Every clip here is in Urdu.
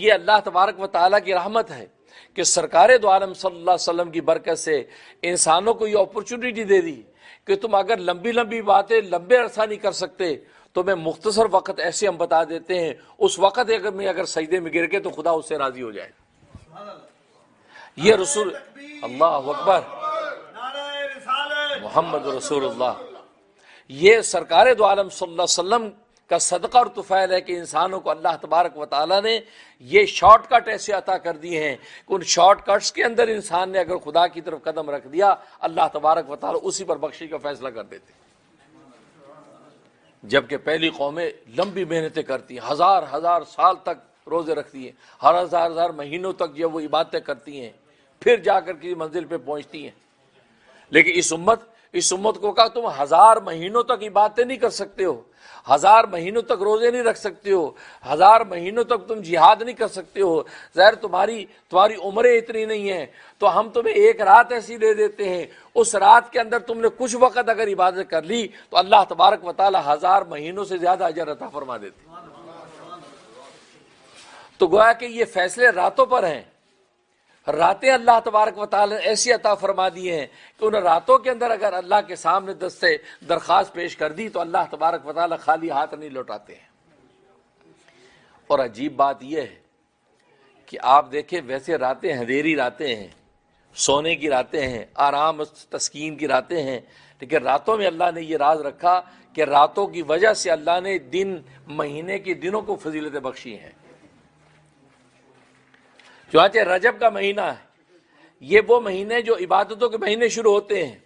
یہ اللہ تبارک و تعالیٰ کی رحمت ہے کہ سرکار دو عالم صلی اللہ علیہ وسلم کی برکت سے انسانوں کو یہ اپرچونٹی دے دی کہ تم اگر لمبی لمبی باتیں لمبے عرصہ نہیں کر سکتے تو میں مختصر وقت ایسے ہم بتا دیتے ہیں، اس وقت اگر سجدے میں گر کے تو خدا اس سے راضی ہو جائے۔ یہ رسول اللہ اکبر محمد رسول اللہ، یہ سرکار دو عالم صلی اللہ علیہ وسلم کا صدقہ اور طفیل ہے کہ انسانوں کو اللہ تبارک و تعالیٰ نے یہ شارٹ کٹ ایسے عطا کر دیے ہیں کہ ان شارٹ کٹس کے اندر انسان نے اگر خدا کی طرف قدم رکھ دیا اللہ تبارک و تعالیٰ اسی پر بخشش کا فیصلہ کر دیتے، جبکہ پہلی قومیں لمبی محنتیں کرتی ہیں، ہزار ہزار سال تک روزے رکھتی ہیں، ہر ہزار ہزار مہینوں تک یہ وہ عبادتیں کرتی ہیں، پھر جا کر کسی منزل پہ پہنچتی ہیں۔ لیکن اس امت کو کہا تم ہزار مہینوں تک عبادتیں نہیں کر سکتے ہو، ہزار مہینوں تک روزے نہیں رکھ سکتے ہو، ہزار مہینوں تک تم جہاد نہیں کر سکتے ہو، ظاہر تمہاری عمریں اتنی نہیں ہیں، تو ہم تمہیں ایک رات ایسی دے دیتے ہیں، اس رات کے اندر تم نے کچھ وقت اگر عبادت کر لی تو اللہ تبارک و تعالی ہزار مہینوں سے زیادہ اجر عطا فرما دیتے۔ تو گویا کہ یہ فیصلے راتوں پر ہیں، راتیں اللہ تبارک و تعالی نے ایسی عطا فرما دی ہیں کہ ان راتوں کے اندر اگر اللہ کے سامنے درخواست پیش کر دی تو اللہ تبارک و تعالی خالی ہاتھ نہیں لوٹاتے ہیں۔ اور عجیب بات یہ ہے کہ آپ دیکھیں ویسے راتیں اندھیری راتیں ہیں، سونے کی راتیں ہیں، آرام تسکین کی راتیں ہیں، لیکن راتوں میں اللہ نے یہ راز رکھا کہ راتوں کی وجہ سے اللہ نے دن مہینے کے دنوں کو فضیلتیں بخشی ہیں۔ چنانچہ رجب کا مہینہ ہے، یہ وہ مہینے جو عبادتوں کے مہینے شروع ہوتے ہیں۔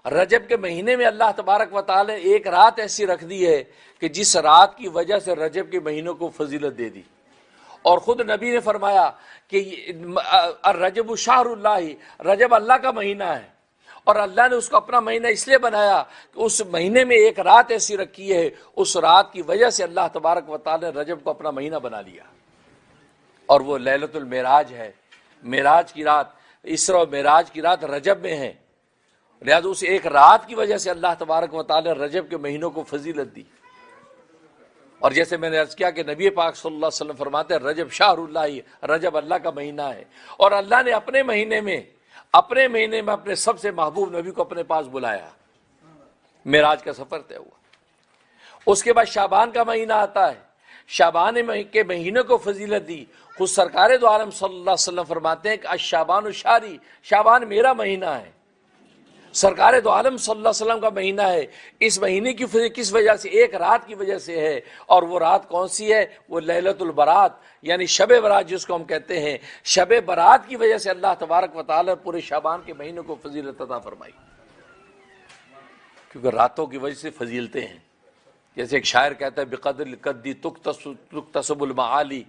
رجب کے مہینے میں اللہ تبارک و تعالی نے ایک رات ایسی رکھ دی ہے کہ جس رات کی وجہ سے رجب کے مہینوں کو فضیلت دے دی، اور خود نبی نے فرمایا کہ الرجب شہر اللہ، رجب اللہ کا مہینہ ہے، اور اللہ نے اس کو اپنا مہینہ اس لیے بنایا کہ اس مہینے میں ایک رات ایسی رکھی ہے، اس رات کی وجہ سے اللہ تبارک و تعالی نے رجب کو اپنا مہینہ بنا لیا، اور وہ لیلۃ المعراج ہے، معراج کی رات، اسراء و معراج کی رات رجب میں ہے، لہذا اس ایک رات کی وجہ سے اللہ تبارک و تعالی نے رجب کے مہینوں کو فضیلت دی۔ اور جیسے میں نے عرض کیا کہ نبی پاک صلی اللہ علیہ وسلم فرماتے ہیں رجب شہر اللہ، رجب اللہ کا مہینہ ہے، اور اللہ نے اپنے مہینے میں اپنے سب سے محبوب نبی کو اپنے پاس بلایا، معراج کا سفر طے ہوا۔ اس کے بعد شعبان کا مہینہ آتا ہے، شعبان کے مہینے کو فضیلت دی۔ خود سرکار دو عالم صلی اللہ علیہ وسلم فرماتے ہیں کہ الشعبان شہری، شعبان میرا مہینہ ہے، سرکار دو عالم صلی اللہ علیہ وسلم کا مہینہ ہے۔ اس مہینے کی کس وجہ سے؟ ایک رات کی وجہ سے ہے، اور وہ رات کون سی ہے؟ وہ لیلۃ البرات، یعنی شب برات جس کو ہم کہتے ہیں، شب برات کی وجہ سے اللہ تبارک و تعالی پورے شعبان کے مہینے کو فضیلت عطا فرمائی، کیونکہ راتوں کی وجہ سے فضیلتیں ہیں۔ جیسے ایک شاعر کہتا ہے بقدر القدی تکتسب المعالی،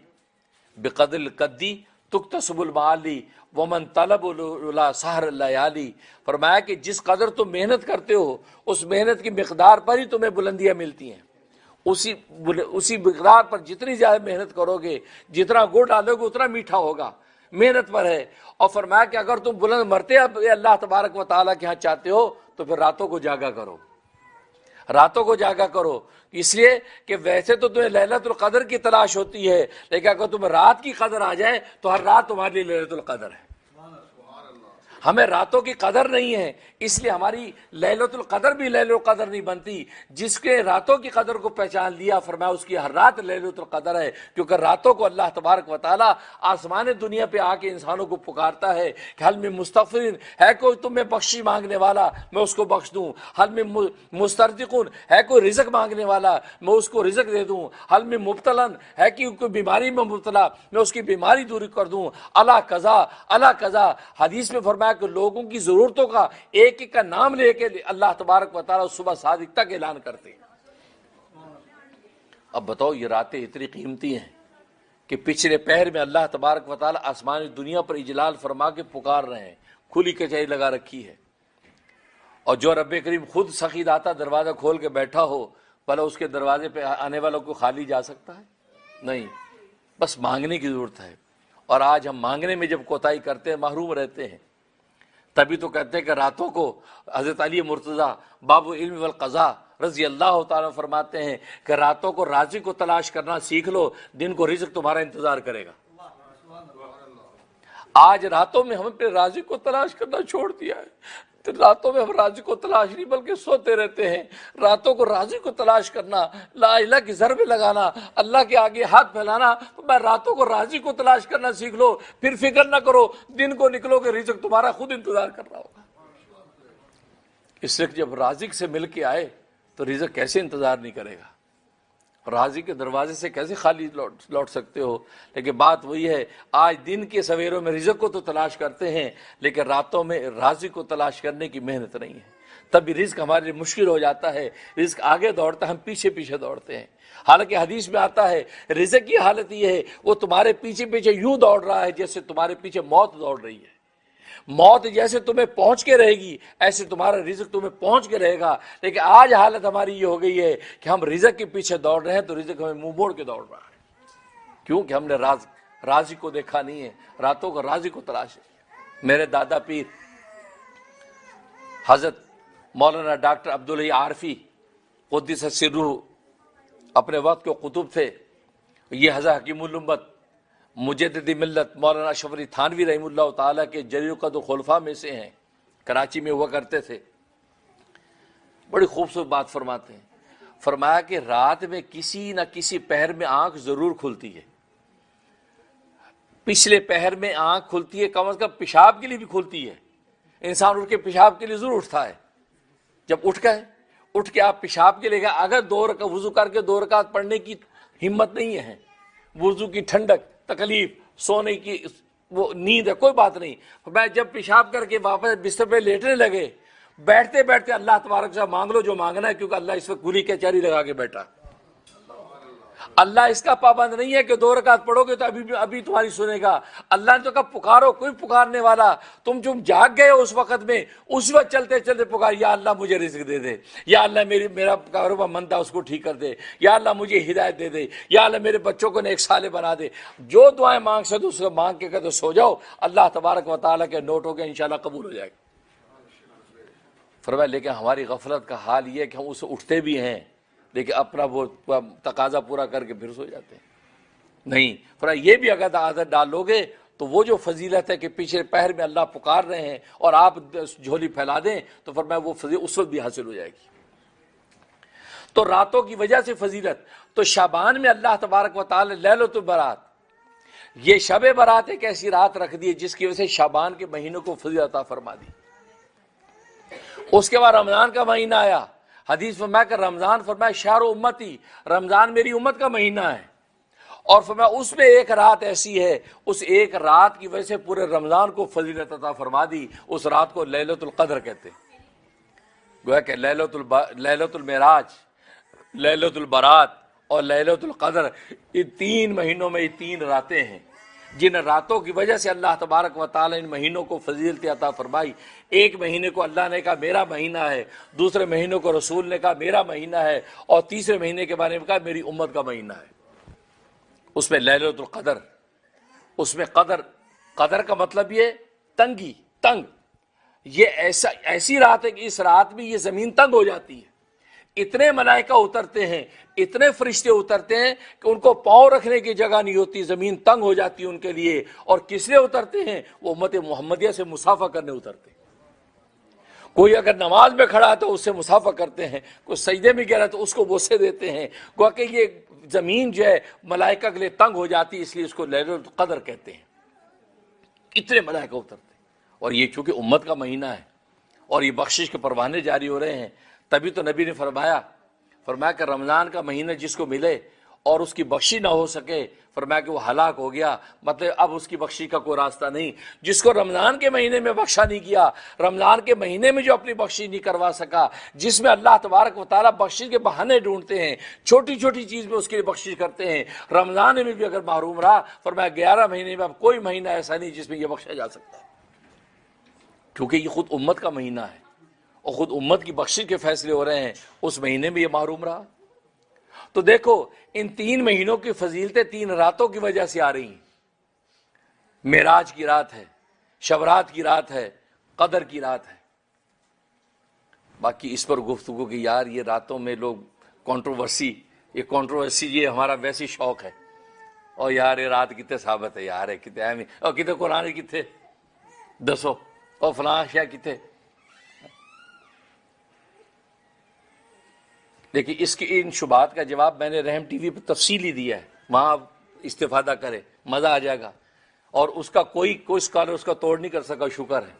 بقدر القدی تکتسب المعالی ومن طلب العلا سحر اللیالی، فرمایا کہ جس قدر تم محنت کرتے ہو اس محنت کی مقدار پر ہی تمہیں بلندیاں ملتی ہیں، اسی مقدار پر جتنی زیادہ محنت کرو گے، جتنا گڑ ڈالو گے اتنا میٹھا ہوگا، محنت پر ہے۔ اور فرمایا کہ اگر تم بلند مرتے اللہ تبارک و تعالیٰ کے ہاں چاہتے ہو تو پھر راتوں کو جاگا کرو، راتوں کو جاگا کرو، اس لیے کہ ویسے تو تمہیں لیلۃ القدر کی تلاش ہوتی ہے، لیکن اگر تمہیں رات کی قدر آ جائے تو ہر رات تمہارے لیے لیلۃ القدر ہے۔ ہمیں راتوں کی قدر نہیں ہے، اس لیے ہماری لیلۃ القدر بھی لیلۃ القدر نہیں بنتی۔ جس کے راتوں کی قدر کو پہچان لیا، فرمایا اس کی ہر رات لیلۃ القدر ہے، کیونکہ راتوں کو اللہ تبارک و تعالیٰ آسمان دنیا پہ آ کے انسانوں کو پکارتا ہے کہ حل من مستغفرین، ہے کوئی تم میں بخشی مانگنے والا میں اس کو بخش دوں، حل من مسترزقون، ہے کوئی رزق مانگنے والا میں اس کو رزق دے دوں، حل من مبتلا، ہے کہ کوئی بیماری میں مبتلا میں اس کی بیماری دور کر دوں، اللہ قضا اللہ قضا۔ حدیث میں فرمایا کہ لوگوں کی ضرورتوں کا ایک ایک کا نام لے کے اللہ تبارک و تعالیٰ صبح صادق تک اعلان کرتے ہیں۔ اب بتاؤ یہ راتیں اتنی قیمتی ہیں کہ پچھلے پہر میں اللہ تبارک و تعالیٰ آسمانی دنیا پر اجلال فرما کے پکار رہے ہیں، کھلی کچہری لگا رکھی ہے، اور جو رب کریم خود سخی داتا دروازہ کھول کے بیٹھا ہو، بھلا اس کے دروازے پہ آنے والوں کو خالی جا سکتا ہے؟ نہیں، بس مانگنے کی ضرورت ہے۔ اور آج ہم مانگنے میں جب کوتاہی کرتے ہیں، محروم رہتے ہیں، تبھی تو کہتے ہیں کہ راتوں کو حضرت علی مرتضیٰ باب علم والقضاء رضی اللہ تعالیٰ فرماتے ہیں کہ راتوں کو رازق کو تلاش کرنا سیکھ لو، دن کو رزق تمہارا انتظار کرے گا۔ آج راتوں میں ہم اپنے رازق کو تلاش کرنا چھوڑ دیا ہے، راتوں میں ہم رازق کو تلاش نہیں بلکہ سوتے رہتے ہیں۔ راتوں کو رازق کو تلاش کرنا، لا الہ کی ضربیں لگانا، اللہ کے آگے ہاتھ پھیلانا، میں راتوں کو رازق کو تلاش کرنا سیکھ لو، پھر فکر نہ کرو، دن کو نکلو کہ رزق تمہارا خود انتظار کر رہا ہوگا۔ اس لیے جب رازق سے مل کے آئے تو رزق کیسے انتظار نہیں کرے گا؟ رازق کے دروازے سے کیسے خالی لوٹ سکتے ہو؟ لیکن بات وہی ہے، آج دن کے سویروں میں رزق کو تو تلاش کرتے ہیں، لیکن راتوں میں رازق کو تلاش کرنے کی محنت نہیں ہے، تب رزق ہمارے لیے مشکل ہو جاتا ہے۔ رزق آگے دوڑتا ہے، ہم پیچھے پیچھے دوڑتے ہیں۔ حالانکہ حدیث میں آتا ہے رزق کی حالت یہ ہے، وہ تمہارے پیچھے پیچھے یوں دوڑ رہا ہے جیسے تمہارے پیچھے موت دوڑ رہی ہے۔ موت جیسے تمہیں پہنچ کے رہے گی ایسے تمہارا رزق تمہیں پہنچ کے رہے گا۔ لیکن آج حالت ہماری یہ ہو گئی ہے کہ ہم رزق کے پیچھے دوڑ رہے ہیں تو رزق ہمیں منہ موڑ کے دوڑ رہا ہے، کیونکہ ہم نے رازق کو دیکھا نہیں ہے، راتوں کو رازق کو تلاش ہے۔ میرے دادا پیر حضرت مولانا ڈاکٹر عبدالحی عارفی قدس سرہ اپنے وقت کے قطب تھے، یہ حضرت حکیم الامت مجدد ملت مولانا اشرف علی تھانوی رحمہ اللہ تعالیٰ کے جلیل القدر خلفاء میں سے ہیں، کراچی میں ہوا کرتے تھے۔ بڑی خوبصورت بات فرماتے ہیں، فرمایا کہ رات میں کسی نہ کسی پہر میں آنکھ ضرور کھلتی ہے، پچھلے پہر میں آنکھ کھلتی ہے، کم از کم پیشاب کے لیے بھی کھلتی ہے، انسان اٹھ کے پیشاب کے لیے ضرور اٹھتا ہے۔ جب اٹھ کے آپ پیشاب کے لیے گئے، اگر 2 رکعت وضو کر کے 2 رکعت پڑھنے کی ہمت نہیں ہے، وضو کی ٹھنڈک، تکلیف، سونے کی وہ نیند ہے، کوئی بات نہیں، میں جب پیشاب کر کے واپس بستر پہ لیٹنے لگے، بیٹھتے بیٹھتے اللہ تبارک سے مانگ لو جو مانگنا ہے، کیونکہ اللہ اس وقت کلی کچہری لگا کے بیٹھا۔ اللہ اس کا پابند نہیں ہے کہ 2 رکعت پڑھو گے تو ابھی تمہاری سنے گا۔ اللہ نے تو کہا پکارو، کوئی پکارنے والا، تم جاگ گئے ہو اس وقت میں، اس وقت چلتے چلتے پکار، یا اللہ مجھے رزق دے دے، یا اللہ میرا کاروبار مندہ اس کو ٹھیک کر دے، یا اللہ مجھے ہدایت دے دے، یا اللہ میرے بچوں کو نیک صالح بنا دے۔ جو دعائیں مانگ سکتے اس کو مانگ کے کہتے سو جاؤ، اللہ تبارک و تعالیٰ کے نوٹ ہو کے انشاءاللہ قبول ہو جائے گا۔ فرمایا لیکن ہماری غفلت کا حال یہ ہے کہ ہم اسے اٹھتے بھی ہیں لیکن اپنا وہ تقاضا پورا کر کے پھر سو جاتے ہیں۔ نہیں، فرمایا یہ بھی اگر عادت ڈالو گے تو وہ جو فضیلت ہے کہ پیچھے پہر میں اللہ پکار رہے ہیں اور آپ جھولی پھیلا دیں تو فرمایا وہ فضیلت اس وقت بھی حاصل ہو جائے گی۔ تو راتوں کی وجہ سے فضیلت، تو شعبان میں اللہ تبارک و تعالی لیلۃ البرات، یہ شب برات ایک ایسی رات رکھ دی جس کی وجہ سے شعبان کے مہینوں کو فضیلت عطا فرما دی۔ اس کے بعد رمضان کا مہینہ آیا، حدیث فرمایا کہ رمضان فرمایا شہر امتی، رمضان میری امت کا مہینہ ہے، اور فرمایا اس میں ایک رات ایسی ہے، اس ایک رات کی وجہ سے پورے رمضان کو فضیلت عطا فرما دی۔ اس رات کو لیلۃ القدر کہتے ہیں۔ گویا کہ لیلۃ المعراج، لیلۃ البرات اور لیلۃ القدر، یہ 3 مہینوں میں یہ 3 راتیں ہیں جن راتوں کی وجہ سے اللہ تبارک و تعالی ان مہینوں کو فضیلت عطا فرمائی۔ ایک مہینے کو اللہ نے کہا میرا مہینہ ہے، دوسرے مہینے کو رسول نے کہا میرا مہینہ ہے، اور تیسرے مہینے کے بارے میں کہا میری امت کا مہینہ ہے۔ اس میں لیلۃ القدر، اس میں قدر کا مطلب یہ تنگ، یہ ایسی رات ہے کہ اس رات میں یہ زمین تنگ ہو جاتی ہے، اتنے ملائکہ اترتے ہیں، اتنے فرشتے اترتے ہیں کہ ان کو پاؤں رکھنے کی جگہ نہیں ہوتی، زمین تنگ ہو جاتی ہے ان کے لیے۔ اور کس لیے اترتے ہیں؟ وہ امت محمدیہ سے مصافحہ کرنے اترتے ہیں۔ کوئی اگر نماز میں کھڑا ہے تو اس سے مصافحہ کرتے ہیں، کوئی سجدے میں گرا تو اس کو بوسے دیتے ہیں، گویا کہ یہ زمین جو ہے ملائکہ کے لیے تنگ ہو جاتی ہے، اس لیے اس کو لیلۃ القدر کہتے ہیں۔ اتنے ملائکہ اترتے ہیں، اور یہ چونکہ امت کا مہینہ ہے اور یہ بخشش کے پروانے جاری ہو رہے ہیں، تبھی تو نبی نے فرمایا کہ رمضان کا مہینہ جس کو ملے اور اس کی بخشی نہ ہو سکے، فرمایا کہ وہ ہلاک ہو گیا، مطلب اب اس کی بخشی کا کوئی راستہ نہیں۔ جس کو رمضان کے مہینے میں بخشا نہیں کیا، رمضان کے مہینے میں جو اپنی بخشی نہیں کروا سکا، جس میں اللہ تبارک و تعالیٰ بخشش کے بہانے ڈھونڈتے ہیں، چھوٹی چھوٹی چیز میں اس کے لیے بخشش کرتے ہیں، رمضان میں بھی اگر محروم رہا، فرمایا 11 مہینے میں اب کوئی مہینہ ایسا نہیں جس میں یہ بخشا جا سکتا ہے، کیونکہ یہ خود امت کا مہینہ ہے اور خود امت کی بخشش کے فیصلے ہو رہے ہیں، اس مہینے میں یہ محروم رہا۔ تو دیکھو ان 3 مہینوں کی فضیلتیں 3 راتوں کی وجہ سے آ رہی ہیں۔ معراج کی رات ہے، شبرات کی رات ہے، قدر کی رات ہے۔ باقی اس پر گفتگو کہ یار یہ راتوں میں لوگ کنٹروورسی یہ ہمارا ویسی شوق ہے، اور یار یہ رات کتنے ثابت ہے یار کتنے اہم اور کتنے قرآن کتنے دسو اور فلاں شاہ کتنے. لیکن اس کی ان شبہات کا جواب میں نے رحم ٹی وی پہ تفصیلی دیا ہے, وہاں آپ استفادہ کریں, مزہ آ جائے گا. اور اس کا کوئی اسکالر اس کا توڑ نہیں کر سکا, شکر ہے.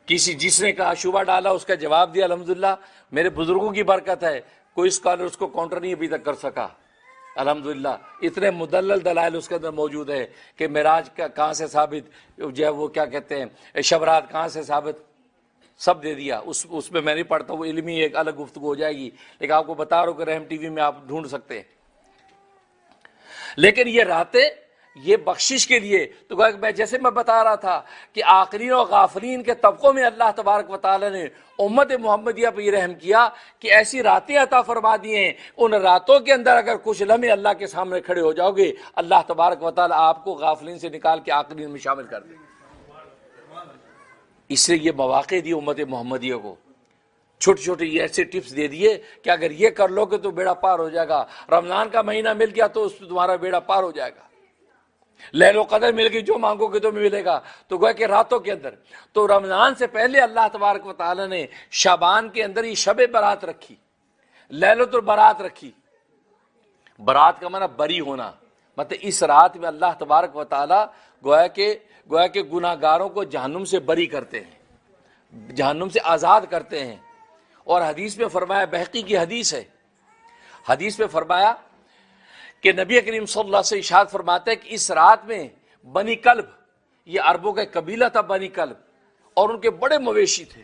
کسی جس نے کہا شبہ ڈالا اس کا جواب دیا, الحمدللہ میرے بزرگوں کی برکت ہے, کوئی اسکالر اس کو کاؤنٹر نہیں ابھی تک کر سکا الحمدللہ. اتنے مدلل دلائل اس کے اندر موجود ہے کہ معراج کہاں سے ثابت, جو ہے وہ کیا کہتے ہیں شب رات کہاں سے ثابت, سب دے دیا. اس میں نہیں پڑھتا, وہ علمی ایک الگ گفتگو ہو جائے گی, لیکن آپ کو بتا رہا ہوں کہ رحم ٹی وی میں آپ ڈھونڈ سکتے ہیں. لیکن یہ راتیں یہ بخشش کے لیے, تو میں جیسے میں بتا رہا تھا کہ آخرین اور غافلین کے طبقوں میں اللہ تبارک و تعالی نے امت محمدیہ پہ یہ رحم کیا کہ ایسی راتیں عطا فرما دی ہیں, ان راتوں کے اندر اگر کچھ لمحے اللہ کے سامنے کھڑے ہو جاؤ گے, اللہ تبارک و تعالی آپ کو غافلین سے نکال کے آخرین میں شامل کر دے. اس لیے یہ مواقع دی امت محمدیہ کو, چھوٹی چھوٹی ایسے ٹپس دے دیے کہ اگر یہ کر لو گے تو بیڑا پار ہو جائے گا. رمضان کا مہینہ مل گیا تو اس پہ تمہارا بیڑا پار ہو جائے گا. لیل و قدر مل گئی, جو مانگو گے تو ملے گا. تو گویا کہ راتوں کے اندر, تو رمضان سے پہلے اللہ تبارک و تعالی نے شعبان کے اندر ہی شب برات رکھی, لیلۃ البرات رکھی. برات کا معنی بری ہونا, مطلب اس رات میں اللہ تبارک و تعالی گویا کہ گناہ گاروں کو جہنم سے بری کرتے ہیں, جہنم سے آزاد کرتے ہیں. اور حدیث میں فرمایا, بحقی کی حدیث ہے, حدیث میں فرمایا کہ نبی کریم صلی اللہ علیہ وسلم ارشاد فرماتے ہیں کہ اس رات میں بنی کلب, یہ عربوں کا قبیلہ تھا بنی کلب, اور ان کے بڑے مویشی تھے.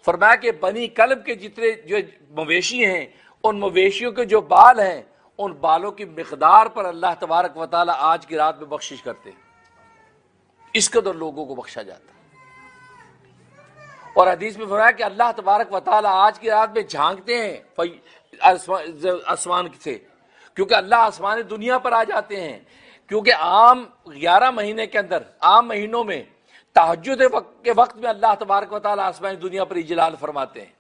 فرمایا کہ بنی کلب کے جتنے جو مویشی ہیں, ان مویشیوں کے جو بال ہیں, ان بالوں کی مقدار پر اللہ تبارک و تعالی آج کی رات میں بخشش کرتے ہیں. اس قدر لوگوں کو بخشا جاتا ہے. اور حدیث میں فرمایا کہ اللہ تبارک و تعالی آج کی رات میں جھانکتے ہیں آسمان سے, کیونکہ اللہ آسمان دنیا پر آ جاتے ہیں. کیونکہ عام 11 مہینے کے اندر, عام مہینوں میں تہجد کے وقت میں اللہ تبارک و تعالی آسمان دنیا پر اجلال فرماتے ہیں.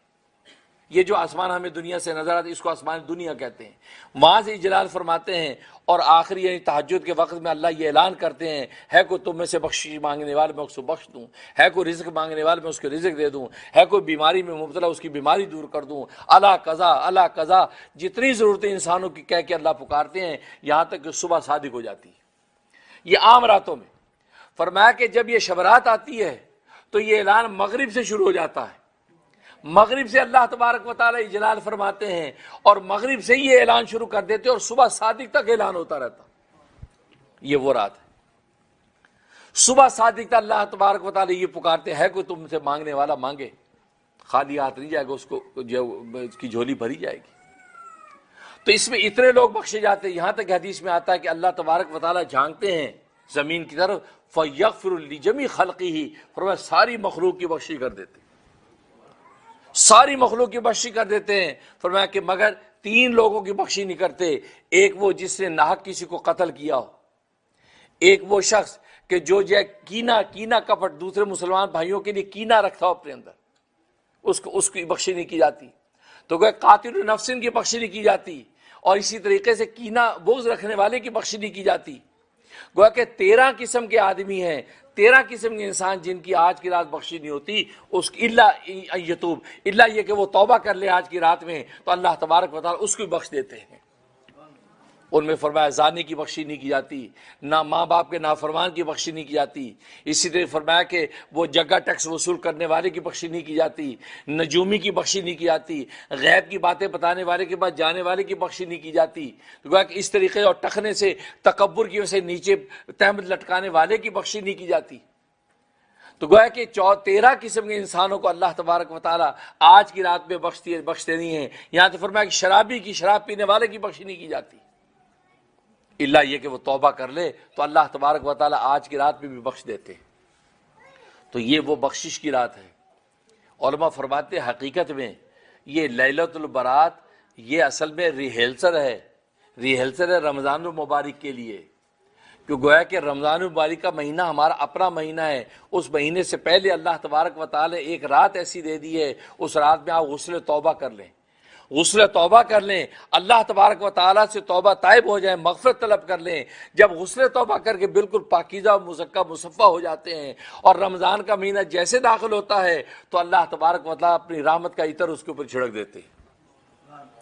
یہ جو آسمان ہمیں دنیا سے نظر آتا ہے اس کو آسمان دنیا کہتے ہیں, وہاں سے اجلال فرماتے ہیں. اور آخری یعنی تہجد کے وقت میں اللہ یہ اعلان کرتے ہیں, ہے کوئی تم میں سے بخشش مانگنے والے میں اس کو بخش دوں, ہے کوئی رزق مانگنے والے میں اس کو رزق دے دوں, ہے کوئی بیماری میں مبتلا اس کی بیماری دور کر دوں. اللہ قضا اللہ قضا, جتنی ضرورتیں انسانوں کی کہہ کے اللہ پکارتے ہیں, یہاں تک کہ صبح صادق ہو جاتی ہے. یہ عام راتوں میں. فرمایا کہ جب یہ شب رات آتی ہے تو یہ اعلان مغرب سے شروع ہو جاتا ہے. مغرب سے اللہ تبارک و تعالی اجلال فرماتے ہیں, اور مغرب سے یہ اعلان شروع کر دیتے, اور صبح صادق تک اعلان ہوتا رہتا. یہ وہ رات ہے. صبح صادق تک اللہ تبارک و تعالی یہ پکارتے ہیں, کوئی تم سے مانگنے والا مانگے, خالی ہاتھ نہیں جائے گا, اس کو اس کی جھولی بھری جائے گی. تو اس میں اتنے لوگ بخشے جاتے ہیں, یہاں تک حدیث میں آتا ہے کہ اللہ تبارک و تعالی جھانکتے ہیں زمین کی طرف, فَيَغْفِرُ لِجَمِيعِ خَلْقِهِ, فرمایا ساری مخلوق کی بخشی کر دیتے, ساری مخلوق کی بخشی کر دیتے ہیں. فرمایا کہ مگر 3 لوگوں کی بخشی نہیں کرتے. ایک وہ جس نے ناحق کسی کو قتل کیا ہو, ایک وہ شخص کہ جو کینہ کپٹ دوسرے مسلمان بھائیوں کے لیے کینہ رکھتا ہو اپنے اندر, اس کی بخشی نہیں کی جاتی. تو کہ قاتل نفس کی بخشی نہیں کی جاتی, اور اسی طریقے سے کینہ بغض رکھنے والے کی بخشی نہیں کی جاتی. گویا کہ 13 قسم کے آدمی ہیں, 13 قسم کے انسان جن کی آج کی رات بخشی نہیں ہوتی, اس کی اللہ یتوب, اللہ یہ کہ وہ توبہ کر لے آج کی رات میں, تو اللہ تبارک و تعالی اس کو بخش دیتے ہیں. ان میں فرمایا زانی کی بخشی نہیں کی جاتی, نہ ماں باپ کے نافرمان کی بخشی نہیں کی جاتی. اسی طرح فرمایا کہ وہ جگہ ٹیکس وصول کرنے والے کی بخشی نہیں کی جاتی, نجومی کی بخشی نہیں کی جاتی, غیب کی باتیں بتانے والے کے پاس جانے والے کی بخشی نہیں کی جاتی. تو گویا کہ اس طریقے اور ٹکنے سے تکبر کی وجہ سے نیچے تہمت لٹکانے والے کی بخشی نہیں کی جاتی. تو گویا کہ 13 قسم کے انسانوں کو اللہ تبارک و تعالی آج کی رات میں بخش دینی ہے. یہاں تو فرمایا کہ شرابی کی, شراب پینے والے کی بخشی نہیں کی جاتی, اللہ یہ کہ وہ توبہ کر لے, تو اللہ تبارک و تعالی آج کی رات میں بھی بخش دیتے. تو یہ وہ بخشش کی رات ہے. علماء فرماتے ہیں حقیقت میں یہ لیلۃ البرات یہ اصل میں ریہرسل ہے رمضان المبارک کے لیے. کہ گویا کہ رمضان المبارک کا مہینہ ہمارا اپنا مہینہ ہے, اس مہینے سے پہلے اللہ تبارک و تعالی ایک رات ایسی دے دی ہے, اس رات میں آپ غسل توبہ کر لیں. غسل توبہ کر لیں، اللہ تبارک و تعالیٰ سے توبہ طائب ہو جائیں، مغفرت طلب کر لیں۔ جب غسل توبہ کر کے بالکل پاکیزہ و مزکہ مصفہ ہو جاتے ہیں اور رمضان کا مہینہ جیسے داخل ہوتا ہے تو اللہ تبارک و تعالیٰ اپنی رحمت کا عطر اس کے اوپر چھڑک دیتے ہیں،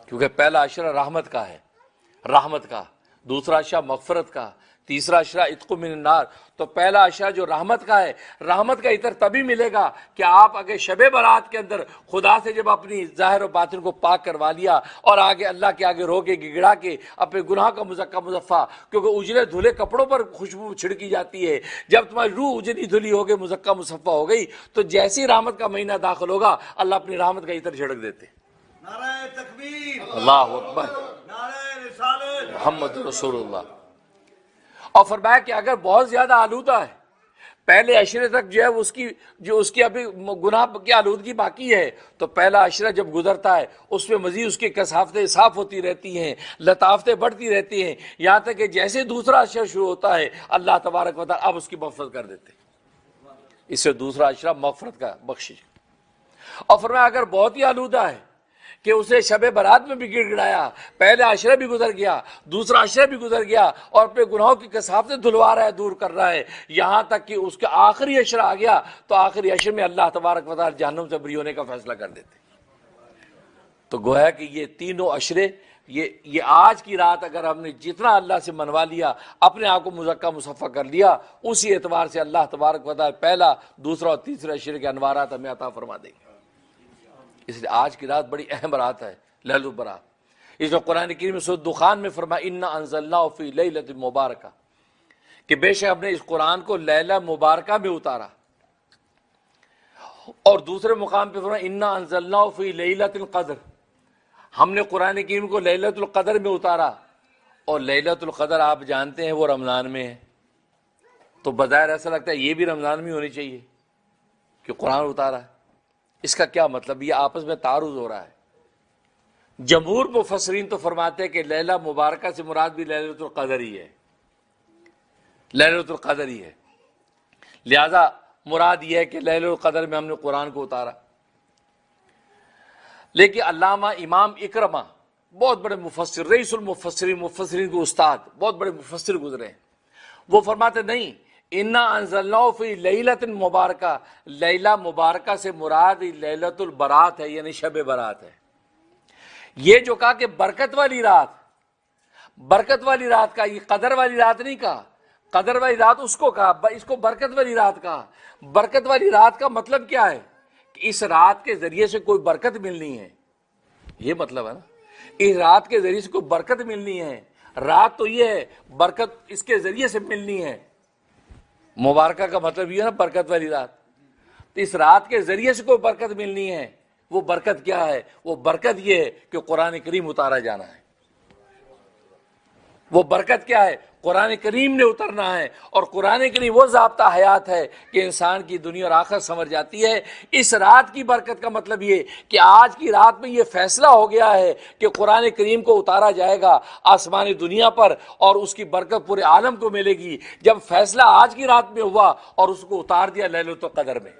کیونکہ پہلا عشرہ رحمت کا ہے، رحمت کا، دوسرا عشرہ مغفرت کا، تیسرا عشرہ عتق من النار۔ تو پہلا عشرہ جو رحمت کا ہے، رحمت کا عطر تبھی ملے گا کہ آپ اگر شب برات کے اندر خدا سے جب اپنی ظاہر و باطن کو پاک کروا لیا اور آگے اللہ کے آگے رو کے گڑا کے اپنے گناہ کا مزکہ مصفہ، کیونکہ اجلے دھلے کپڑوں پر خوشبو چھڑکی جاتی ہے، جب تمہاری روح اجلی دھلی ہو گئی، مزکہ مصفہ ہو گئی، تو جیسی رحمت کا مہینہ داخل ہوگا اللہ اپنی رحمت کا عطر چھڑک دیتے۔ نعرہ تکبیر، اللہ اکبر، نعرہ رسالت، محمد رسول اللہ۔ اور فرمایا کہ اگر بہت زیادہ آلودہ ہے، پہلے عشرے تک جو ہے اس کی ابھی گناہ کی آلودگی باقی ہے، تو پہلا عشرہ جب گزرتا ہے اس میں مزید اس کی کثافتیں صاف ہوتی رہتی ہیں، لطافتیں بڑھتی رہتی ہیں، یہاں تک کہ جیسے دوسرا عشرہ شروع ہوتا ہے اللہ تبارک و تعالیٰ اب اس کی مغفرت کر دیتے ہیں۔ اس سے دوسرا عشرہ مغفرت کا، بخشش۔ اور فرمایا اگر بہت ہی آلودہ ہے کہ اسے شب برات میں بھی گڑ گڑایا، پہلا عشرہ بھی گزر گیا، دوسرا عشرہ بھی گزر گیا، اور اپنے گناہوں کی کثافتیں دھلوا رہا ہے، دور کر رہا ہے، یہاں تک کہ اس کا آخری عشرہ آ گیا تو آخری عشرے میں اللہ تبارک و تعالیٰ جہنم سے بری ہونے کا فیصلہ کر دیتے۔ تو گویا کہ یہ تینوں عشرے، یہ آج کی رات اگر ہم نے جتنا اللہ سے منوا لیا، اپنے آپ کو مزکہ مصفہ کر لیا، اسی اعتبار سے اللہ تبارک و تعالیٰ پہلا، دوسرا اور تیسرا عشرے کے انوارات ہمیں عطا فرما دیں گے۔ اس لیے آج کی رات بڑی اہم رات ہے، لیلۃ البرات۔ اس میں قرآن کریم میں سورۃ دخان میں فرمایا انا انزلناہ فی لیلۃ مبارکہ، کہ بے شک ہم نے اس قرآن کو لیلہ مبارکہ میں اتارا۔ اور دوسرے مقام پہ فرمایا انا انزلناہ فی لیلۃ القدر، ہم نے قرآن کریم کو لیلۃ القدر میں اتارا۔ اور لیلۃ القدر آپ جانتے ہیں وہ رمضان میں ہے، تو بظاہر ایسا لگتا ہے یہ بھی رمضان میں ہونی چاہیے کہ قرآن اتارا ہے۔ اس کا کیا مطلب؟ یہ آپس میں تعارض ہو رہا ہے۔ جمہور مفسرین تو فرماتے ہیں کہ لیلہ مبارکہ سے مراد بھی لیلۃ القدر ہی ہے، لیلۃ القدر ہی ہے، لہذا مراد یہ ہے کہ لیلۃ القدر میں ہم نے قرآن کو اتارا۔ لیکن علامہ امام اکرمہ بہت بڑے مفسر، رئیس المفسرین، مفسرین کے استاد، بہت بڑے مفسر گزرے ہیں، وہ فرماتے نہیں، انا انزلناہ فی لیلۃ مبارکہ، لیلہ مبارکہ سے مراد لیلۃ البرات ہے، یعنی شب برات ہے۔ یہ جو کہا کہ برکت والی رات، برکت والی رات کا، یہ قدر والی رات نہیں کہا، قدر والی رات اس کو کہا، اس کو برکت والی رات کہا۔ برکت والی رات کا مطلب کیا ہے؟ کہ اس رات کے ذریعے سے کوئی برکت ملنی ہے، یہ مطلب ہے نا، اس رات کے ذریعے سے کوئی برکت ملنی ہے۔ رات تو یہ ہے، برکت اس کے ذریعے سے ملنی ہے۔ مبارکہ کا مطلب یہ ہے نا برکت والی رات، تو اس رات کے ذریعے سے کوئی برکت ملنی ہے۔ وہ برکت کیا ہے؟ وہ برکت یہ ہے کہ قرآن کریم اتارا جانا ہے۔ وہ برکت کیا ہے؟ قرآن کریم نے اترنا ہے، اور قرآن کریم وہ ضابطہ حیات ہے کہ انسان کی دنیا اور آخرت سنور جاتی ہے۔ اس رات کی برکت کا مطلب یہ کہ آج کی رات میں یہ فیصلہ ہو گیا ہے کہ قرآن کریم کو اتارا جائے گا آسمانی دنیا پر، اور اس کی برکت پورے عالم کو ملے گی۔ جب فیصلہ آج کی رات میں ہوا اور اس کو اتار دیا لیلۃ القدر میں۔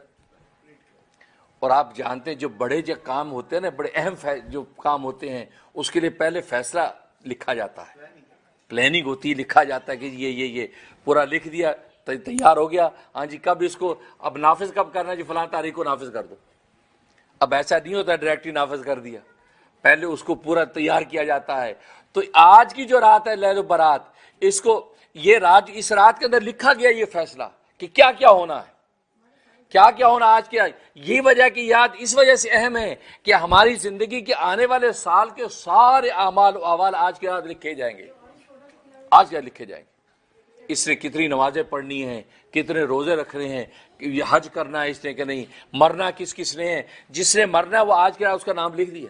اور آپ جانتے ہیں جو بڑے جو کام ہوتے ہیں نا، بڑے اہم جو کام ہوتے ہیں، اس کے لیے پہلے فیصلہ لکھا جاتا ہے، پلاننگ ہوتی ہے، لکھا جاتا ہے کہ یہ پورا لکھ دیا، تیار ہو گیا، ہاں جی کب اس کو اب نافذ کب کرنا ہے، جی فلاں تاریخ کو نافذ کر دو۔ اب ایسا نہیں ہوتا ڈائریکٹ ہی نافذ کر دیا، پہلے اس کو پورا تیار کیا جاتا ہے۔ تو آج کی جو رات ہے لیلۃ البرات، اس کو یہ رات، اس رات کے اندر لکھا گیا یہ فیصلہ کہ کیا کیا ہونا ہے، کیا کیا ہونا آج کیا۔ یہ وجہ کی یاد اس وجہ سے اہم ہے کہ ہماری زندگی کے آنے والے سال کے سارے اعمال و احوال آج کے رات لکھے جائیں گے، آج کیا لکھے جائیں گے۔ اس نے کتنی نمازیں پڑھنی ہیں، کتنے روزے رکھنے ہیں، یہ حج کرنا ہے اس نے کہ نہیں، مرنا کس کس نے ہے، جس نے مرنا ہے وہ آج کے رات اس کا نام لکھ دیا۔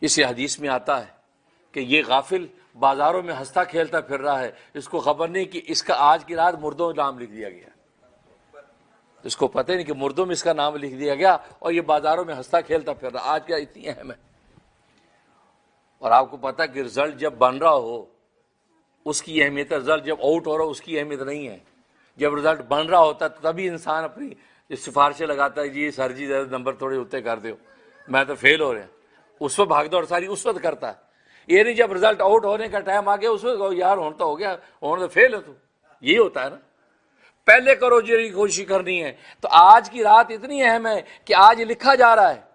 اسی حدیث میں آتا ہے کہ یہ غافل بازاروں میں ہنستا کھیلتا پھر رہا ہے، اس کو خبر نہیں کہ اس کا آج کی رات مردوں میں نام لکھ دیا گیا، اس کو پتہ نہیں کہ مردوں میں اس کا نام لکھ دیا گیا، اور یہ بازاروں میں ہنستا کھیلتا پھر رہا۔ آج کیا اتنی اہم ہے۔ اور آپ کو پتہ کہ رزلٹ جب بن رہا ہو اس کی اہمیت ہے، رزلٹ جب آؤٹ ہو رہا ہو اس کی اہمیت نہیں ہے۔ جب رزلٹ بن رہا ہوتا ہے تبھی انسان اپنی سفارشیں لگاتا ہے، جی سر جی نمبر تھوڑے اتنے کر دو، میں تو فیل ہو رہا۔ اس وقت بھاگ دوڑ ساری اس وقت کرتا ہے، یہ نہیں جب رزلٹ آؤٹ ہونے کا ٹائم آ گیا اس وقت یار ہونا تو ہو گیا، ہونا تو فیل ہے، تو یہی ہوتا ہے نا، پہلے کرو جو کوشش کرنی ہے۔ تو آج کی رات اتنی اہم ہے کہ آج لکھا جا رہا ہے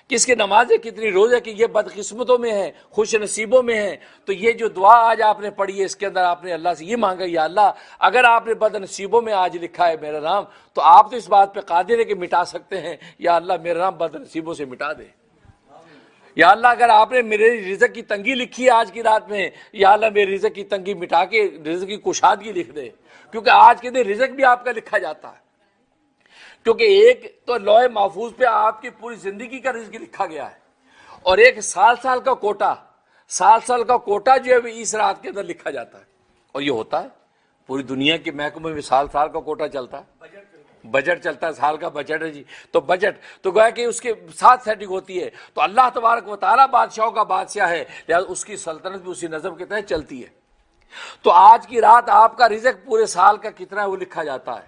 کہ اس کی نمازیں کتنی روزے کی یہ بدقسمتوں میں ہیں، خوش نصیبوں میں ہیں۔ تو یہ جو دعا آج آپ نے پڑھی ہے اس کے اندر آپ نے اللہ سے یہ مانگا، یا اللہ اگر آپ نے بد نصیبوں میں آج لکھا ہے میرا نام، تو آپ تو اس بات پہ قادر ہے کہ مٹا سکتے ہیں، یا اللہ میرا نام بد نصیبوں سے مٹا دے۔ یا اللہ اگر آپ نے میرے رزق کی تنگی لکھی ہے آج کی رات میں، یا اللہ میرے رزق کی تنگی مٹا کے رزق کی کشادگی لکھ دے، کیونکہ آج کے دن رزق بھی آپ کا لکھا جاتا ہے، کیونکہ ایک تو لوح محفوظ پہ آپ کی پوری زندگی کا رزق لکھا گیا ہے، اور ایک سال کا کوٹا جو ہے وہ اس رات کے اندر لکھا جاتا ہے۔ اور یہ ہوتا ہے پوری دنیا کے محکمے میں سال کا کوٹا چلتا ہے، بجٹ چلتا ہے، سال کا بجٹ ہے جی، تو بجٹ تو گویا کہ اس کے ساتھ سیٹنگ ہوتی ہے۔ تو اللہ تبارک و تعالیٰ بادشاہوں کا بادشاہ ہے، لہذا اس کی سلطنت بھی اسی نظم کے تحت چلتی ہے۔ تو آج کی رات آپ کا رزق پورے سال کا کتنا ہے وہ لکھا جاتا ہے،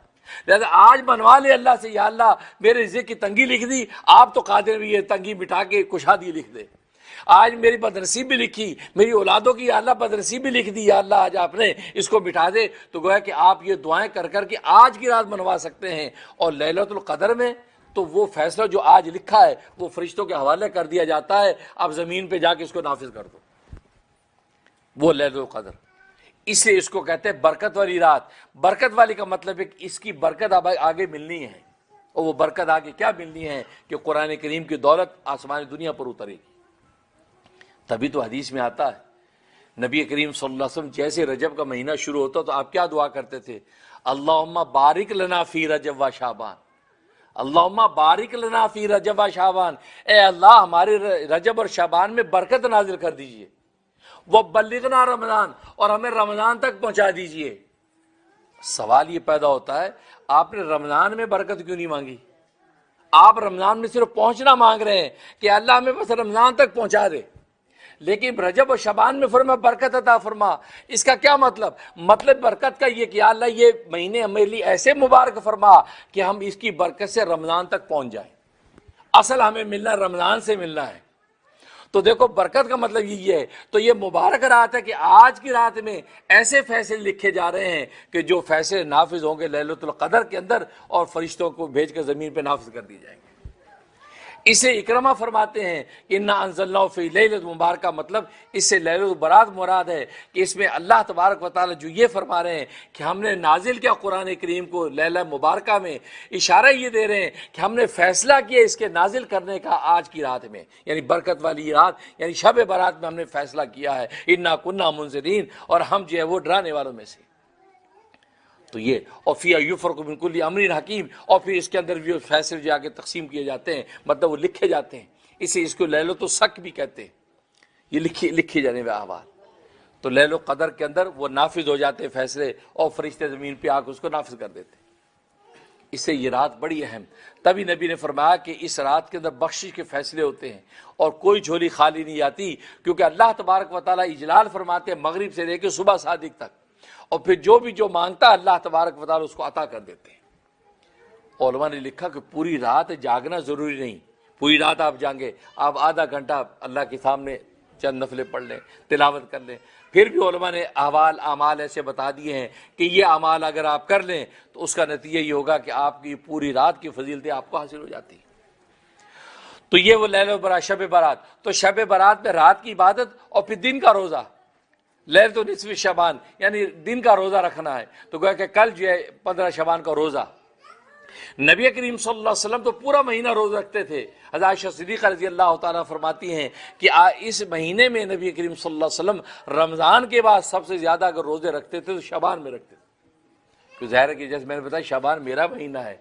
لہذا آج بنوا لے اللہ سے، یا اللہ میرے رزق کی تنگی لکھ دی، آپ تو قادر بھی یہ تنگی مٹا کے کشادگی لکھ دے۔ آج میری بدنصیب بھی لکھی، میری اولادوں کی یا اللہ بدنصیب بھی لکھ دی، یا اللہ آج آپ نے اس کو مٹا دے۔ تو گویا کہ آپ یہ دعائیں کر کر کے آج کی رات بنوا سکتے ہیں۔ اور لیلۃ القدر میں تو وہ فیصلہ جو آج لکھا ہے وہ فرشتوں کے حوالے کر دیا جاتا ہے، آپ زمین پہ جا کے اس کو نافذ کر دو، وہ لیلۃ القدر۔ اس لیے اس کو کہتے ہیں برکت والی رات۔ برکت والی کا مطلب ہے کہ اس کی برکت اب آگے ملنی ہے، اور وہ برکت آگے کیا ملنی ہے کہ قرآن کریم کی دولت آسمانی دنیا پر اترے گی۔ تبھی تو حدیث میں آتا ہے نبی کریم صلی اللہ علیہ وسلم جیسے رجب کا مہینہ شروع ہوتا تو آپ کیا دعا کرتے تھے؟ اللہم بارک لنا فی رجب و شعبان، اللہم بارک لنا فی رجب و شعبان، اے اللہ ہمارے رجب اور شعبان میں برکت نازل کر دیجئے، وہ بلغنا رمضان، اور ہمیں رمضان تک پہنچا دیجئے۔ سوال یہ پیدا ہوتا ہے آپ نے رمضان میں برکت کیوں نہیں مانگی؟ آپ رمضان میں صرف پہنچنا مانگ رہے ہیں کہ اللہ ہمیں بس رمضان تک پہنچا دے، لیکن رجب و شعبان میں فرما برکت عطا فرما۔ اس کا کیا مطلب؟ مطلب برکت کا یہ کہ اللہ یہ مہینے ہمارے لیے ایسے مبارک فرما کہ ہم اس کی برکت سے رمضان تک پہنچ جائیں۔ اصل ہمیں ملنا رمضان سے ملنا ہے۔ تو دیکھو برکت کا مطلب یہ ہے۔ تو یہ مبارک رات ہے کہ آج کی رات میں ایسے فیصلے لکھے جا رہے ہیں کہ جو فیصلے نافذ ہوں گے لیلۃ القدر کے اندر، اور فرشتوں کو بھیج کر زمین پہ نافذ کر دیے جائیں گے۔ اسے اکرمہ فرماتے ہیں کہ انا انزلناہ فی لیلۃ مبارکہ، مطلب اس سے لیلۃ البرات مراد ہے کہ اس میں اللہ تبارک و تعالی جو یہ فرما رہے ہیں کہ ہم نے نازل کیا قرآن کریم کو لیلہ مبارکہ میں، اشارہ یہ دے رہے ہیں کہ ہم نے فیصلہ کیا اس کے نازل کرنے کا آج کی رات میں، یعنی برکت والی رات، یعنی شب برات میں ہم نے فیصلہ کیا ہے، انا کنا منذرین، اور ہم جو ہے وہ ڈرانے والوں میں سے۔ تو یہ اور فی یفرق من کل امر حکیم، اور پھر اس کے اندر بھی فیصلے جو آگے تقسیم کیے جاتے ہیں، مطلب وہ لکھے جاتے ہیں، اسے اس کو لیلۃ الشک بھی کہتے ہیں، یہ لکھے جانے والے احوال۔ تو لیلۃ القدر کے اندر وہ نافذ ہو جاتے ہیں فیصلے، اور فرشتے زمین پہ آ کے اس کو نافذ کر دیتے ہیں۔ اس سے یہ رات بڑی اہم، تبھی نبی نے فرمایا کہ اس رات کے اندر بخشش کے فیصلے ہوتے ہیں، اور کوئی جھولی خالی نہیں آتی، کیونکہ اللہ تبارک و تعالیٰ اجلال فرماتے ہیں مغرب سے لے کے صبح صادق تک، اور پھر جو مانگتا ہے اللہ تبارک و تعالیٰ اس کو عطا کر دیتے ہیں۔ علماء نے لکھا کہ پوری رات جاگنا ضروری نہیں، پوری رات آپ جاگیں، آپ آدھا گھنٹہ اللہ کے سامنے چند نفلیں پڑھ لیں، تلاوت کر لیں، پھر بھی علماء نے اعمال ایسے بتا دیے ہیں کہ یہ اعمال اگر آپ کر لیں تو اس کا نتیجہ یہ ہوگا کہ آپ کی پوری رات کی فضیلتیں آپ کو حاصل ہو جاتی ہیں۔ تو یہ وہ لیلۃ البرات، شب برات۔ تو شب برات میں رات کی عبادت، اور پھر دن کا روزہ، لیلۃ نصف شعبان، یعنی دن کا روزہ رکھنا ہے۔ تو گویا کہ کل جو ہے 15 شعبان کا روزہ، نبی کریم صلی اللہ علیہ وسلم تو پورا مہینہ روزہ رکھتے تھے۔ حضرت عائشہ صدیقہ رضی اللہ تعالیٰ فرماتی ہیں کہ اس مہینے میں نبی کریم صلی اللہ علیہ وسلم رمضان کے بعد سب سے زیادہ اگر روزے رکھتے تھے تو شعبان میں رکھتے تھے۔ ظاہر ہے کہ جیسے میں نے بتایا شعبان میرا مہینہ ہے،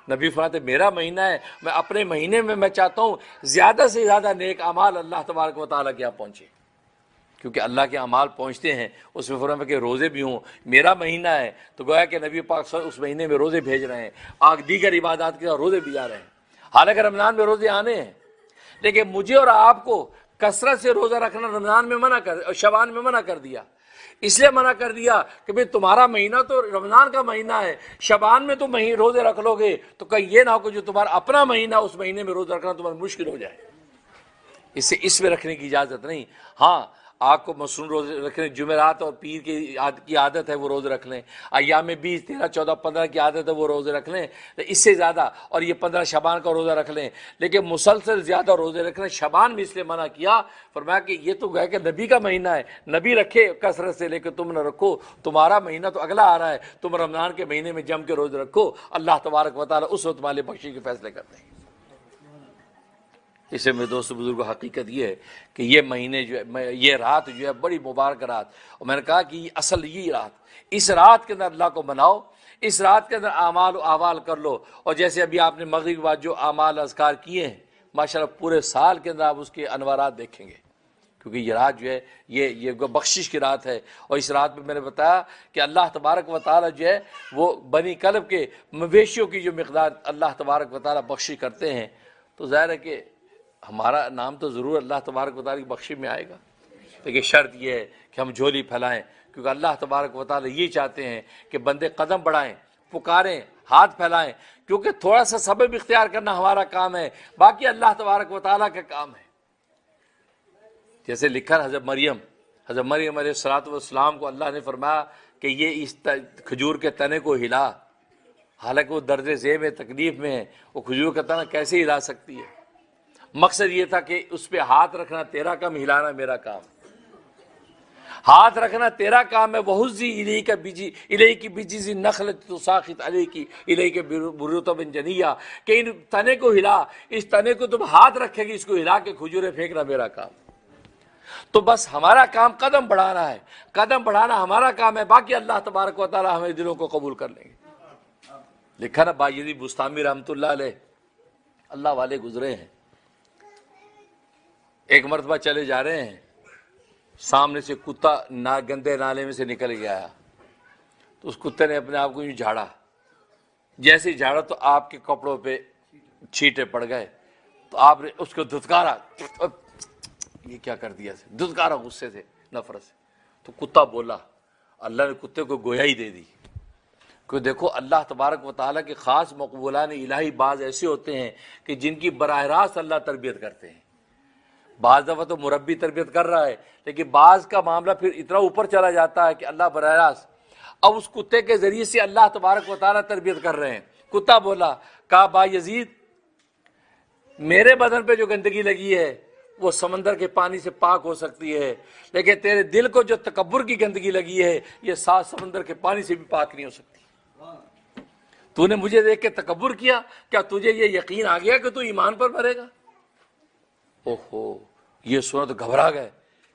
نبی فرماتے میرا مہینہ ہے، میں اپنے مہینے میں چاہتا ہوں زیادہ سے زیادہ نیک اعمال اللہ تبارک و تعالیٰ کے یہاں پہنچے، کیونکہ اللہ کے اعمال پہنچتے ہیں۔ اس میں فرمایا کہ روزے بھی ہوں، میرا مہینہ ہے، تو گویا کہ نبی پاک صلی اللہ علیہ وسلم اس مہینے میں روزے بھیج رہے ہیں، دیگر عبادات کے ساتھ روزے بھی جا رہے ہیں۔ حالانکہ رمضان میں روزے آنے ہیں، لیکن مجھے اور آپ کو کثرت سے روزہ رکھنا رمضان میں منع کر، شعبان میں منع کر دیا۔ اس لیے منع کر دیا کہ بھئی تمہارا مہینہ تو رمضان کا مہینہ ہے، شعبان میں تم روزے رکھ لو گے تو کہیں یہ نہ ہو کہ جو تمہارا اپنا مہینہ اس مہینے میں روزہ رکھنا تمہارا مشکل ہو جائے۔ اسے اس میں رکھنے کی اجازت نہیں. ہاں آپ کو مصنون روزے رکھنے، جمعرات اور پیر کی عادت ہے وہ روزے رکھ لیں، ایام 20، 13، 14، 15 کی عادت ہے وہ روزے رکھ لیں، اس سے زیادہ، اور یہ 15 شعبان کا روزہ رکھ لیں، لیکن مسلسل زیادہ روزے رکھنے. شعبان میں اس لیے منع کیا، فرمایا کہ یہ تو گئے کہ نبی کا مہینہ ہے، نبی رکھے کثرت سے، لیکن تم نہ رکھو، تمہارا مہینہ تو اگلا آ رہا ہے، تم رمضان کے مہینے میں جم کے روزے رکھو، اللہ تبارک و تعالیٰ اس وقت مال بخشی کے فیصلے کرتے ہیں. اسے میں دوستو بزرگوں، حقیقت یہ ہے کہ یہ مہینے جو ہے، یہ رات جو ہے بڑی مبارک رات، اور میں نے کہا کہ اصل یہ رات، اس رات کے اندر اللہ کو مناؤ، اس رات کے اندر اعمال و احوال کر لو. اور جیسے ابھی آپ نے مغرب کے بعد جو اعمال اذکار کیے ہیں، ماشاءاللہ پورے سال کے اندر آپ اس کے انوارات دیکھیں گے، کیونکہ یہ رات جو ہے یہ بخشش کی رات ہے. اور اس رات میں نے بتایا کہ اللہ تبارک و تعالیٰ جو ہے وہ بنی کلب کے مویشیوں کی جو مقدار اللہ تبارک و تعالیٰ بخشش کرتے ہیں، تو ظاہر ہے کہ ہمارا نام تو ضرور اللہ تبارک و تعالیٰ کی بخشش میں آئے گا، لیکن شرط یہ ہے کہ ہم جھولی پھیلائیں، کیونکہ اللہ تبارک و تعالیٰ یہ چاہتے ہیں کہ بندے قدم بڑھائیں، پکاریں، ہاتھ پھیلائیں، کیونکہ تھوڑا سا سبب اختیار کرنا ہمارا کام ہے، باقی اللہ تبارک و تعالیٰ کا کام ہے. جیسے لکھا حضرت مریم علیہ السلام کو اللہ نے فرمایا کہ یہ اس کھجور کے تنے کو ہلا، حالانکہ وہ درد ذیل میں تکلیف میں ہے، وہ کھجور کا تنا کیسے ہلا سکتی ہے؟ مقصد یہ تھا کہ اس پہ ہاتھ رکھنا تیرا کام، ہلانا میرا کام. ہاتھ رکھنا تیرا کام ہے. وَهُزِّي إِلَيْكِ بِجِذِعِ النَّخْلَةِ تُسَاقِطْ عَلَيْكِ إِلَيْكَ رُطَبًا جَنِيًّا، کہ ان تنے کو ہلا، اس تنے کو تم ہاتھ رکھے گی، اس کو ہلا کے کھجوریں پھینکنا میرا کام. تو بس ہمارا کام قدم بڑھانا ہے، قدم بڑھانا ہمارا کام ہے، باقی اللہ تبارک و تعالی ہمیں دلوں کو قبول کر لیں گے. لکھا نا بایزید بستامی رحمۃ اللہ علیہ، اللہ والے گزرے ہیں، ایک مرتبہ چلے جا رہے ہیں، سامنے سے کتا گندے نالے میں سے نکل گیا، تو اس کتے نے اپنے آپ کو یوں جھاڑا، جیسے جھاڑا تو آپ کے کپڑوں پہ چھینٹے پڑ گئے، تو آپ نے اس کو دھتکارا، یہ کیا کر دیا، دھتکارا غصے سے، نفرت سے. تو کتا بولا، اللہ نے کتے کو گویا ہی دے دی. کہ دیکھو اللہ تبارک و تعالیٰ کے خاص مقبولان الہی بعض ایسے ہوتے ہیں کہ جن کی براہ راست اللہ تربیت کرتے ہیں. بعض دفعہ تو مربی تربیت کر رہا ہے، لیکن بعض کا معاملہ پھر اتنا اوپر چلا جاتا ہے کہ اللہ براہ راست اب اس کتے کے ذریعے سے اللہ تبارک و تعالیٰ تربیت کر رہے ہیں. کتا بولا، کہا با یزید، میرے بدن پہ جو گندگی لگی ہے وہ سمندر کے پانی سے پاک ہو سکتی ہے، لیکن تیرے دل کو جو تکبر کی گندگی لگی ہے یہ 7 سمندر کے پانی سے بھی پاک نہیں ہو سکتی. تو نے مجھے دیکھ کے تکبر کیا، کیا تجھے یہ یقین آ گیا کہ تو ایمان پر مرے گا؟ اوہو، یہ سنا تو گھبرا گئے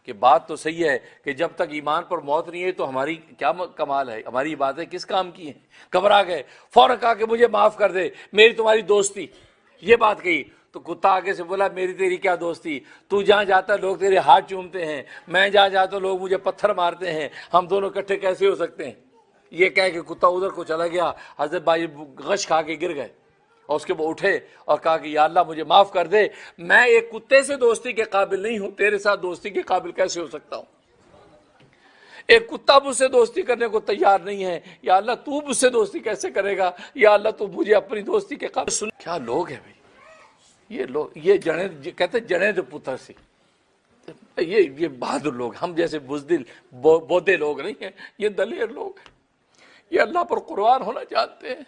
کہ بات تو صحیح ہے کہ جب تک ایمان پر موت نہیں ہے تو ہماری کیا کمال ہے، ہماری باتیں کس کام کی ہیں. گھبرا گئے، فوراً کہا کہ مجھے معاف کر دے، میری تمہاری دوستی، یہ بات کہی. تو کتا آگے سے بولا، میری تیری کیا دوستی، تو جہاں جاتا لوگ تیرے ہاتھ چومتے ہیں، میں جہاں جاتا لوگ مجھے پتھر مارتے ہیں، ہم دونوں اکٹھے کیسے ہو سکتے ہیں؟ یہ کہہ کہ کتا ادھر کو چلا گیا. حضرت بھائی غش کھا کے گر گئے اور اس کے بعد اٹھے اور کہا کہ یا اللہ مجھے معاف کر دے، میں ایک کتے سے دوستی کے قابل نہیں ہوں، تیرے ساتھ دوستی کے قابل کیسے ہو سکتا ہوں؟ ایک کتا مجھ سے دوستی کرنے کو تیار نہیں ہے، یا اللہ تو مجھ سے دوستی کیسے کرے گا؟ یا اللہ تو مجھے اپنی دوستی کے قابل سن. کیا لوگ ہیں بھائی یہ لوگ، یہ جڑیں کہتے جڑیں تو پتھر سی، یہ بہادر لوگ، ہم جیسے بزدل بودے لوگ نہیں ہیں، یہ دلیر لوگ ہیں، یہ اللہ پر قربان ہونا چاہتے ہیں.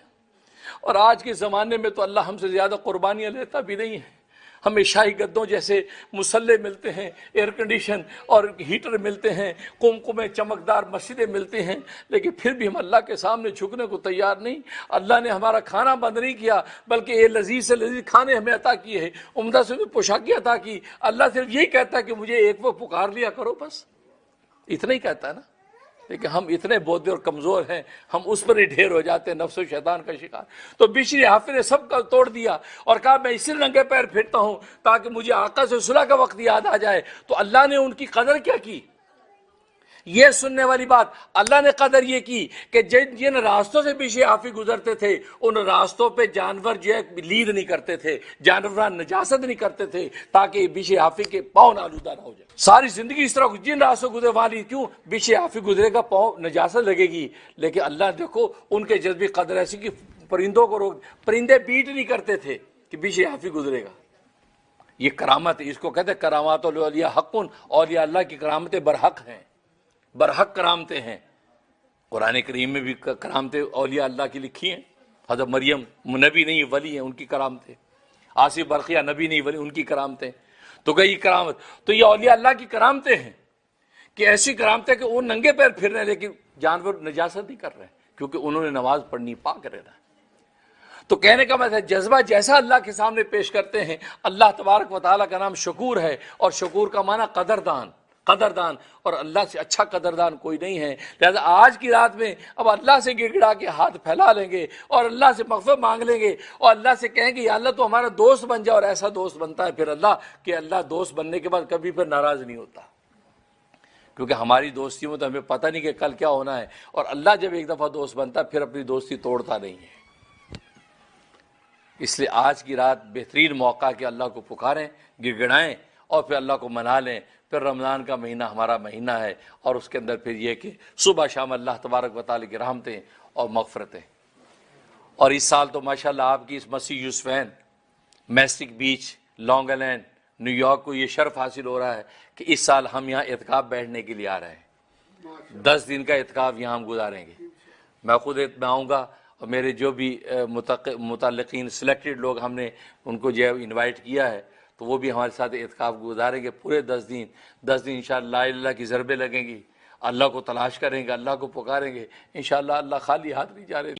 اور آج کے زمانے میں تو اللہ ہم سے زیادہ قربانیاں لیتا بھی نہیں ہے. ہمیں شاہی گدوں جیسے مسلح ملتے ہیں، ایئر کنڈیشن اور ہیٹر ملتے ہیں، کمکمے چمکدار مسجدیں ملتے ہیں، لیکن پھر بھی ہم اللہ کے سامنے جھکنے کو تیار نہیں. اللہ نے ہمارا کھانا بند نہیں کیا، بلکہ یہ لذیذ سے لذیذ کھانے ہمیں عطا کیے ہیں، عمدہ سے پوشاکی عطا کی. اللہ صرف یہی کہتا ہے کہ مجھے ایک وقت پکار لیا کرو، بس اتنا ہی کہتا ہے نا. لیکن ہم اتنے بودے اور کمزور ہیں، ہم اس پر ہی ڈھیر ہو جاتے ہیں، نفس و شیطان کا شکار. تو بشری حافظ نے سب کا توڑ دیا اور کہا میں اسی ننگے پیر پھرتا ہوں تاکہ مجھے آقا سے صلح کا وقت یاد آ جائے. تو اللہ نے ان کی قدر کیا کی؟ یہ سننے والی بات، اللہ نے قدر یہ کی کہ جن راستوں سے بشری حافظ گزرتے تھے ان راستوں پہ جانور جو ہے لید نہیں کرتے تھے، جانوران نجاست نہیں کرتے تھے، تاکہ بشری حافظ کے پاؤں آلودہ نہ ہو جائے. ساری زندگی اس طرح جن راستوں گزرے والی، کیوں؟ بشری حافظ گزرے گا پاؤں نجاست لگے گی. لیکن اللہ دیکھو ان کے جذبی قدر ایسی کہ پرندوں کو روک، پرندے بیٹ نہیں کرتے تھے کہ بشری حافظ گزرے گا. یہ کرامت ہے، اس کو کہتے ہیں کرامات الاولیاء حقن، اولیاء اللہ کی کرامتیں برحق ہیں، برحق کرامتیں ہیں۔ قرآن کریم میں بھی کرامتیں اولیاء اللہ کی لکھی ہیں۔ حضرت مریم نبی نہیں ولی ہیں، ان کی کرامتیں۔ آصف برقیہ نبی نہیں ولی، ان کی کرامتیں۔ تو کہ یہ کرامت، تو یہ اولیاء اللہ کی کرامتیں ہیں کہ ایسی کرامتیں کہ وہ ننگے پیر پھر رہے ہیں لیکن جانور نجاست نہیں کر رہے ہیں، کیونکہ انہوں نے نماز پڑھنی، پاک رہنا ہے۔ تو کہنے کا مطلب جذبہ جیسا اللہ کے سامنے پیش کرتے ہیں۔ اللہ تبارک و تعالیٰ کا نام شکور ہے، اور شکور کا معنی قدردان، قدردان، اور اللہ سے اچھا قدردان کوئی نہیں ہے۔ لہذا آج کی رات میں اب اللہ سے گڑ گڑا کے ہاتھ پھیلا لیں گے اور اللہ سے مغفرت مانگ لیں گے، اور اللہ سے کہیں گے یا اللہ تو ہمارا دوست بن جائے، اور ایسا دوست بنتا ہے پھر اللہ کہ اللہ دوست بننے کے بعد کبھی پھر ناراض نہیں ہوتا، کیونکہ ہماری دوستی میں تو ہمیں پتہ نہیں کہ کل کیا ہونا ہے، اور اللہ جب ایک دفعہ دوست بنتا ہے پھر اپنی دوستی توڑتا نہیں ہے۔ اس لیے آج کی رات بہترین موقع کہ اللہ کو پکاریں، گڑ گڑائیں، اور پھر اللہ کو منا لیں۔ پھر رمضان کا مہینہ ہمارا مہینہ ہے، اور اس کے اندر پھر یہ کہ صبح شام اللہ تبارک و تعالیٰ کی رحمتیں اور مغفرتیں۔ اور اس سال تو ماشاءاللہ آپ کی اس مسیح یوسفین، میسٹک بیچ، لانگ آئلینڈ، نیو یارک کو یہ شرف حاصل ہو رہا ہے کہ اس سال ہم یہاں اعتکاف بیٹھنے کے لیے آ رہے ہیں۔ 10 دن کا اعتکاف یہاں ہم گزاریں گے۔ میں خود میں آؤں گا، اور میرے جو بھی متعلقین سلیکٹڈ لوگ ہم نے ان کو جو ہے انوائٹ کیا ہے، تو وہ بھی ہمارے ساتھ اعتکاف گزاریں گے پورے 10 دن۔ 10 دن انشاءاللہ لا الہ الا اللہ کی ضربیں لگیں گی، اللہ کو تلاش کریں گے، اللہ کو پکاریں گے، انشاءاللہ اللہ خالی ہاتھ نہیں جا رہے۔